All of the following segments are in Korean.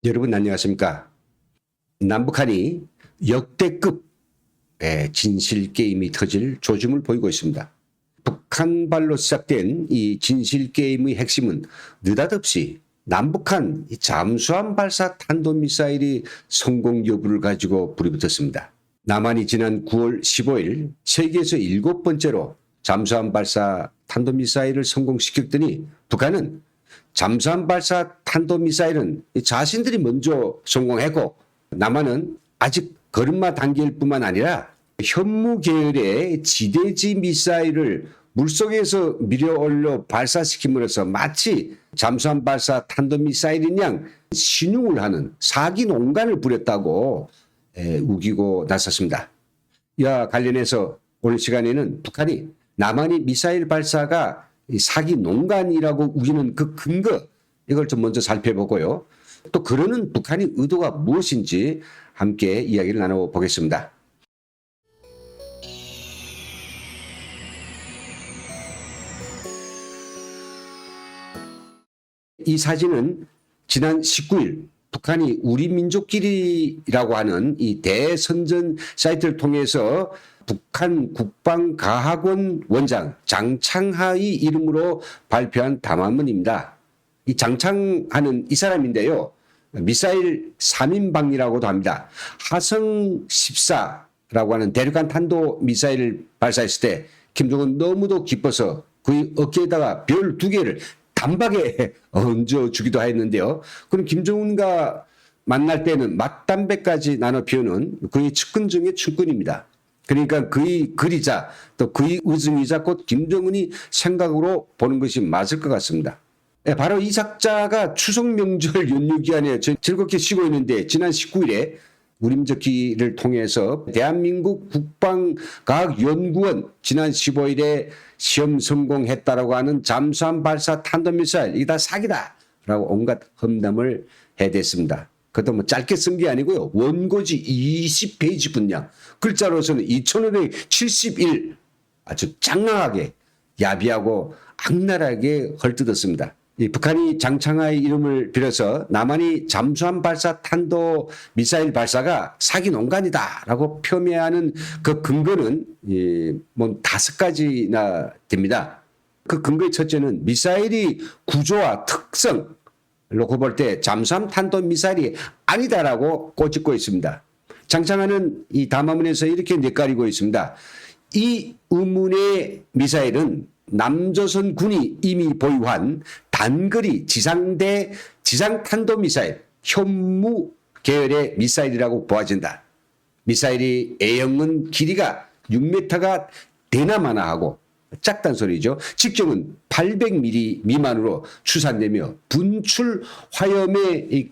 여러분 안녕하십니까? 남북한이 역대급 진실게임이 터질 조짐을 보이고 있습니다. 북한발로 시작된 이 진실게임의 핵심은 느닷없이 남북한 잠수함 발사 탄도미사일이 성공 여부를 가지고 불이 붙었습니다. 남한이 지난 9월 15일 세계에서 7번째로 잠수함 발사 탄도미사일을 성공시켰더니 북한은 잠수함 발사 탄도미사일은 자신들이 먼저 성공했고 남한은 아직 걸음마 단계일 뿐만 아니라 현무 계열의 지대지 미사일을 물속에서 밀어올려 발사시킴으로써 마치 잠수함 발사 탄도미사일인 양 신용을 하는 사기 농간을 부렸다고 우기고 나섰습니다. 이와 관련해서 오늘 시간에는 북한이 남한이 미사일 발사가 사기 농간이라고 우기는 그 근거, 이걸 좀 먼저 살펴보고요. 또 그러는 북한의 의도가 무엇인지 함께 이야기를 나눠보겠습니다. 이 사진은 지난 19일 북한이 우리 민족끼리라고 하는 이 대선전 사이트를 통해서 북한 국방과학원 원장 장창하의 이름으로 발표한 담화문입니다. 이 장창하는 이 사람인데요. 미사일 3인방이라고도 합니다. 하성 14라고 하는 대륙간 탄도 미사일을 발사했을 때 김정은 너무도 기뻐서 그의 어깨에다가 별 2개를 단박에 얹어주기도 했는데요. 그럼 김정은과 만날 때는 맞담배까지 나눠 피우는 그의 측근 중의 측근입니다. 그러니까 그의 그리자 또 그의 우승이자 곧 김정은이 생각으로 보는 것이 맞을 것 같습니다. 바로 이 작자가 추석 명절 연휴 기간에 즐겁게 쉬고 있는데 지난 19일에 우림적기를 통해서 대한민국 국방과학연구원 지난 15일에 시험 성공했다라고 하는 잠수함 발사 탄도미사일 이게 다 사기다라고 온갖 험담을 해댔습니다. 그것도 뭐 짧게 쓴 게 아니고요. 원고지 20페이지 분량, 글자로서는 2571 아주 장황하게 야비하고 악랄하게 헐뜯었습니다. 이 북한이 장창하의 이름을 빌어서 남한이 잠수함 발사 탄도 미사일 발사가 사기 농간이다라고 폄훼하는 그 근거는 뭐 5가지나 됩니다. 그 근거의 첫째는 미사일이 구조와 특성 놓고 볼 때 잠수함 탄도 미사일이 아니다라고 꼬집고 있습니다. 장창하는 이 담화문에서 이렇게 뇌까리고 있습니다. 이 의문의 미사일은 남조선 군이 이미 보유한 단거리 지상대 지상탄도미사일 현무 계열의 미사일이라고 보아진다. 미사일이 A형은 길이가 6m가 되나마나 하고 작단 소리죠. 직경은 800mm 미만으로 추산되며 분출 화염의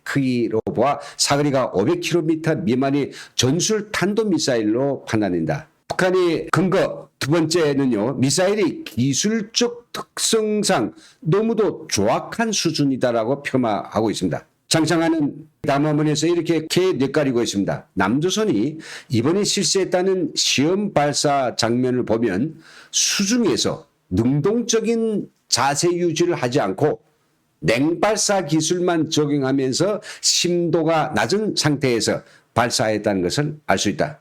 크기로 보아 사거리가 500km 미만의 전술 탄도미사일로 판단된다. 북한의 근거 두 번째는요. 미사일이 기술적 특성상 너무도 조악한 수준이다라고 폄하하고 있습니다. 장창하는 담화문에서 이렇게 뇌까리고 있습니다. 남조선이 이번에 실시했다는 시험 발사 장면을 보면 수중에서 능동적인 자세 유지를 하지 않고 냉발사 기술만 적용하면서 심도가 낮은 상태에서 발사했다는 것을 알 수 있다.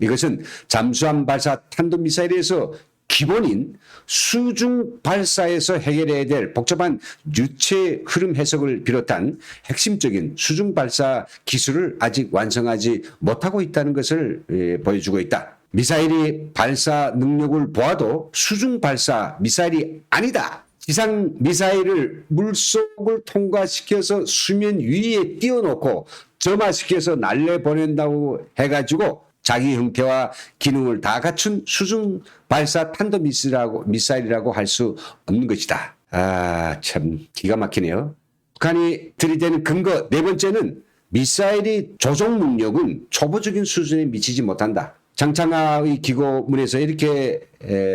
이것은 잠수함 발사 탄도미사일에서 기본인 수중 발사에서 해결해야 될 복잡한 유체 흐름 해석을 비롯한 핵심적인 수중 발사 기술을 아직 완성하지 못하고 있다는 것을 보여주고 있다. 미사일이 발사 능력을 보아도 수중 발사 미사일이 아니다. 지상 미사일을 물속을 통과시켜서 수면 위에 띄워놓고 점화시켜서 날려보낸다고 해가지고 자기 형태와 기능을 다 갖춘 수중 발사 탄도 미사일이라고 할 수 없는 것이다. 참 기가 막히네요. 북한이 들이대는 근거 네 번째는 미사일의 조종 능력은 초보적인 수준에 미치지 못한다. 장창하의 기고문에서 이렇게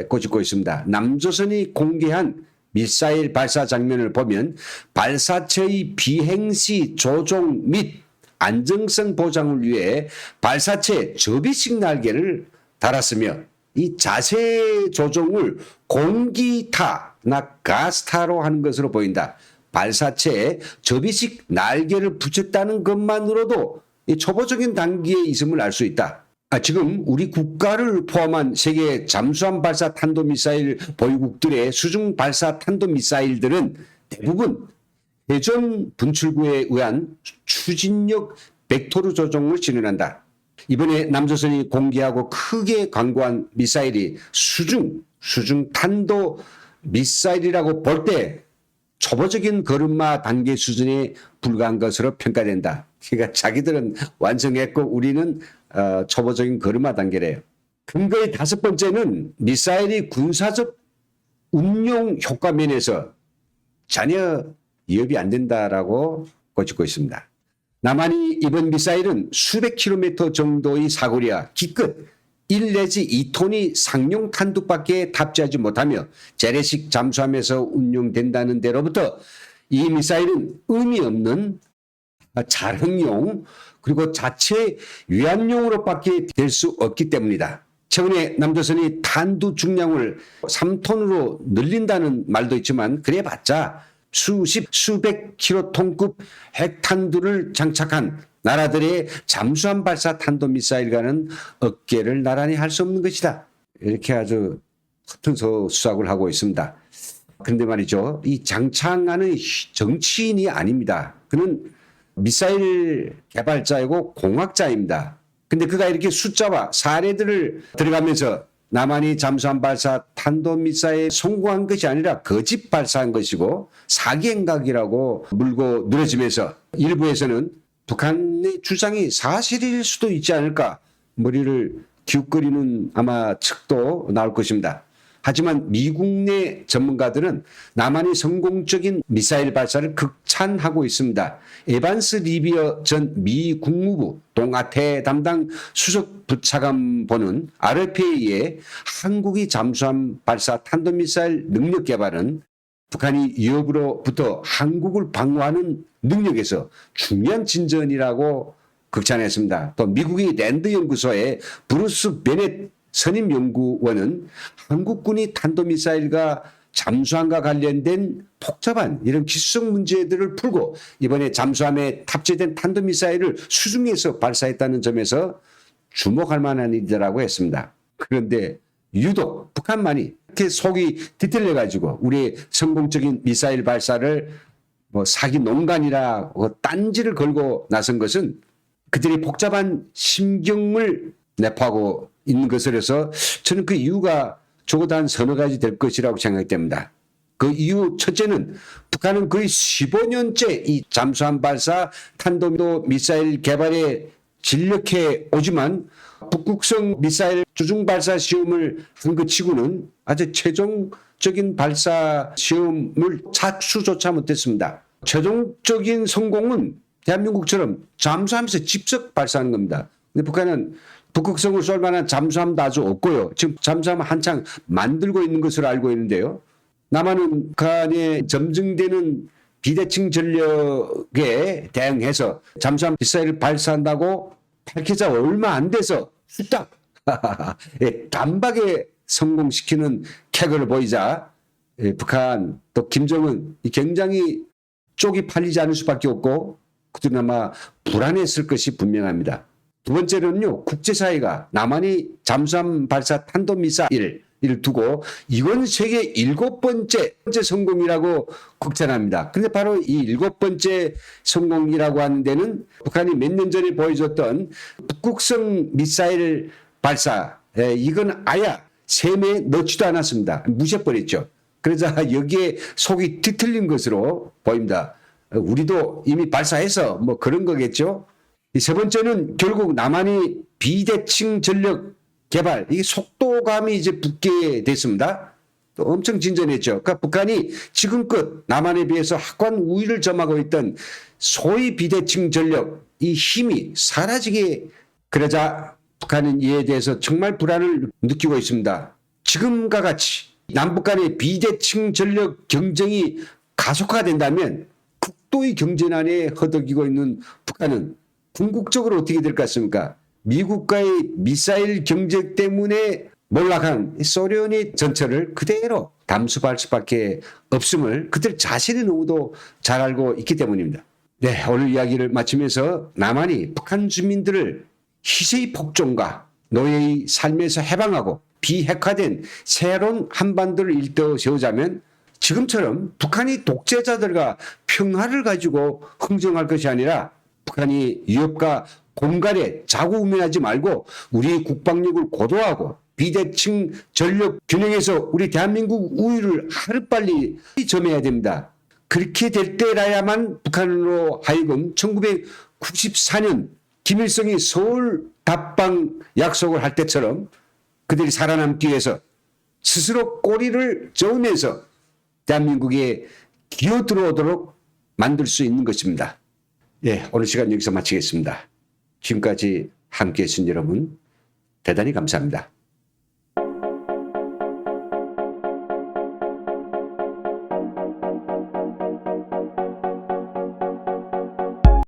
꼬집고 있습니다. 남조선이 공개한 미사일 발사 장면을 보면 발사체의 비행시 조종 및 안정성 보장을 위해 발사체 접이 시그널계를 달았으며 이 자세 조종을 공기타나 가스타로 하는 것으로 보인다. 발사체에 접이식 날개를 붙였다는 것만으로도 이 초보적인 단계에 있음을 알 수 있다. 지금 우리 국가를 포함한 세계 잠수함 발사 탄도미사일 보유국들의 수중 발사 탄도미사일들은 대부분 회전 분출구에 의한 추진력 벡토르 조종을 진행한다. 이번에 남조선이 공개하고 크게 광고한 미사일이 수중 탄도 미사일이라고 볼 때 초보적인 걸음마 단계 수준에 불과한 것으로 평가된다. 그러니까 자기들은 완성했고 우리는 초보적인 걸음마 단계래요. 근거의 5번째는 미사일이 군사적 운용 효과 면에서 전혀 위협이 안 된다라고 꼬집고 있습니다. 남한이 이번 미사일은 수백 킬로미터 정도의 사거리와 기껏 1 내지 2톤의 상용 탄두밖에 탑재하지 못하며 재래식 잠수함에서 운용된다는 데로부터 이 미사일은 의미 없는 자랑용 그리고 자체 위안용으로밖에 될 수 없기 때문이다. 최근에 남조선이 탄두 중량을 3톤으로 늘린다는 말도 있지만 그래봤자 수백 킬로톤급 핵탄두를 장착한 나라들의 잠수함 발사 탄도미사일과는 어깨를 나란히 할 수 없는 것이다. 이렇게 아주 허튼 수작을 하고 있습니다. 그런데 말이죠. 이 장창하는 정치인이 아닙니다. 그는 미사일 개발자이고 공학자입니다. 근데 그가 이렇게 숫자와 사례들을 들어가면서 남한이 잠수함 발사 탄도미사일에 성공한 것이 아니라 거짓 발사한 것이고 사기 행각이라고 물고 늘어지면서 일부에서는 북한의 주장이 사실일 수도 있지 않을까 머리를 기웃거리는 아마 측도 나올 것입니다. 하지만 미국 내 전문가들은 남한이 성공적인 미사일 발사를 극찬하고 있습니다. 에반스 리비어 전 미 국무부 동아태 담당 수석 부차관보는 RFA에 한국이 잠수함 발사 탄도미사일 능력 개발은 북한이 위협으로부터 한국을 방어하는 능력에서 중요한 진전이라고 극찬했습니다. 또 미국의 랜드 연구소의 브루스 베넷 선임 연구원은 한국군이 탄도미사일과 잠수함과 관련된 복잡한 이런 기술성 문제들을 풀고 이번에 잠수함에 탑재된 탄도미사일을 수중에서 발사했다는 점에서 주목할 만한 일이라고 했습니다. 그런데 유독 북한만이 이렇게 속이 뒤틀려가지고 우리의 성공적인 미사일 발사를 사기 농간이라고 딴지를 걸고 나선 것은 그들이 복잡한 심경을 내포하고 있는 것으로서 저는 그 이유가 적어도 한 서너 가지 될 것이라고 생각됩니다. 그 이유 첫째는 북한은 거의 15년째 이 잠수함 발사 탄도 미사일 개발에 진력해 오지만 북극성 미사일 주중 발사 시험을 한 것 치고는 아주 최종적인 발사 시험을 착수조차 못했습니다. 최종적인 성공은 대한민국처럼 잠수함에서 직접 발사하는 겁니다. 근데 북한은 북극성을 쏠 만한 잠수함도 아주 없고요. 지금 잠수함 한창 만들고 있는 것으로 알고 있는데요. 남한은 북한에 점증되는 비대칭 전력에 대응해서 잠수함 미사일을 발사한다고 밝혀져 얼마 안 돼서 후딱 단박에 성공시키는 쾌거를 보이자 북한 또 김정은 굉장히 쪽이 팔리지 않을 수밖에 없고 그들은 아마 불안했을 것이 분명합니다. 두 번째로는요, 국제사회가 남한이 잠수함 발사 탄도미사일을 두고 이건 세계 7번째 성공이라고 극찬합니다. 그런데 바로 이 7번째 성공이라고 하는 데는 북한이 몇 년 전에 보여줬던 북극성 미사일 발사, 이건 아예 세매에 넣지도 않았습니다. 무시해버렸죠. 그러자 여기에 속이 뒤틀린 것으로 보입니다. 우리도 이미 발사해서 그런 거겠죠. 이 세 번째는 결국 남한이 비대칭 전력 개발, 이게 속도감이 이제 붙게 됐습니다. 또 엄청 진전했죠. 그러니까 북한이 지금껏 남한에 비해서 확고한 우위를 점하고 있던 소위 비대칭 전력, 이 힘이 사라지게 그러자 북한은 이에 대해서 정말 불안을 느끼고 있습니다. 지금과 같이 남북 간의 비대칭 전력 경쟁이 가속화된다면 극도의 경제난에 허덕이고 있는 북한은 궁극적으로 어떻게 될 것 같습니까? 미국과의 미사일 경쟁 때문에 몰락한 소련의 전철을 그대로 담수할 수밖에 없음을 그들 자신이 너무도 잘 알고 있기 때문입니다. 네, 오늘 이야기를 마치면서 남한이 북한 주민들을 희생의 폭정과 노예의 삶에서 해방하고 비핵화된 새로운 한반도를 일떠 세우자면 지금처럼 북한이 독재자들과 평화를 가지고 흥정할 것이 아니라 북한이 위협과 공갈에 자구우면하지 말고 우리 국방력을 고도화하고 비대칭 전력 균형에서 우리 대한민국 우위를 하루빨리 점해야 됩니다. 그렇게 될 때라야만 북한으로 하여금 1994년 김일성이 서울 답방 약속을 할 때처럼 그들이 살아남기 위해서 스스로 꼬리를 저으면서 대한민국에 기어 들어오도록 만들 수 있는 것입니다. 예, 오늘 시간 여기서 마치겠습니다. 지금까지 함께해 주신 여러분 대단히 감사합니다.